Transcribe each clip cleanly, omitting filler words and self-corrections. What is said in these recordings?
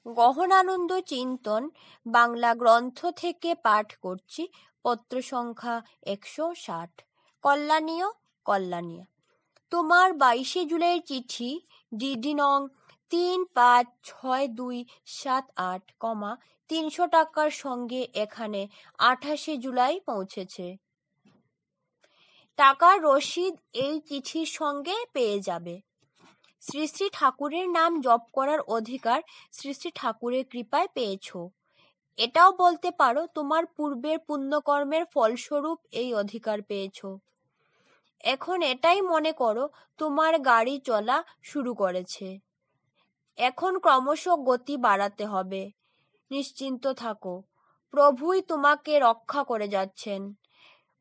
গহনানন্দ চিন্তন বাংলা গ্রন্থ থেকে পাঠ করছি। পত্র সংখ্যা 160। কল্যাণীয়। তোমার 22শে জুলাইয়ের চিঠি ডিডি নং 356278, 300 টাকার সঙ্গে এখানে 28শে জুলাই পৌঁছেছে। টাকার রসিদ এই চিঠির সঙ্গে পেয়ে যাবে। শ্রী শ্রী ঠাকুরের নাম জপ করার অধিকার শ্রী শ্রী ঠাকুরের কৃপায় পেয়েছ। এটাও বলতে পারো তোমার পূর্বের পুণ্যকর্মের ফলস্বরূপ এই অধিকার পেয়েছ। এখন এটাই মনে করো তোমার গাড়ি চলা শুরু করেছে। এখন ক্রমশ গতি বাড়াতে হবে। নিশ্চিন্ত থাকো, প্রভুই তোমাকে রক্ষা করে যাচ্ছেন।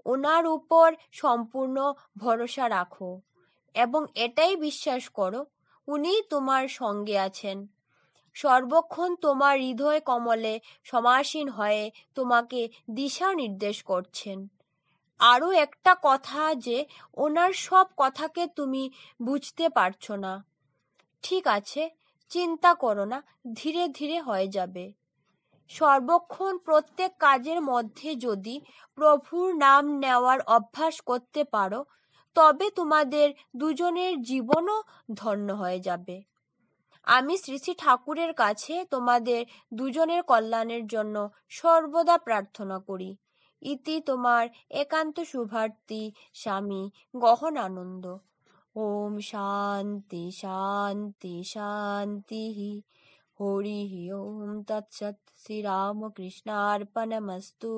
ওনার উপর সম্পূর্ণ ভরসা রাখো এবং এটাই বিশ্বাস করো উনি তোমার সঙ্গে আছেন। সর্বক্ষণ তোমার হৃদয় কমলে সমাসীন হয়ে তোমাকে দিশা নির্দেশ করছেন। আরও একটা কথা যে ওনার সব কথাকে তুমি বুঝতে পারছো না। ঠিক আছে, চিন্তা করো না, ধীরে ধীরে হয়ে যাবে। সর্বক্ষণ প্রত্যেক কাজের মধ্যে যদি প্রভুর নাম নেওয়ার অভ্যাস করতে পারো তবে তোমাদের দুজনের জীবনও ধন্য হয়ে যাবে। আমি শ্রী শ্রী ঠাকুরের কাছে তোমাদের দুজনের কল্যাণের জন্য সর্বদা প্রার্থনা করি। ইতি তোমার একান্ত শুভার্থী স্বামী গহনানন্দ। ওম শান্তি শান্তি শান্তি। হরি ওম তৎসৎ। শ্রীরামকৃষ্ণার্পণমস্তু।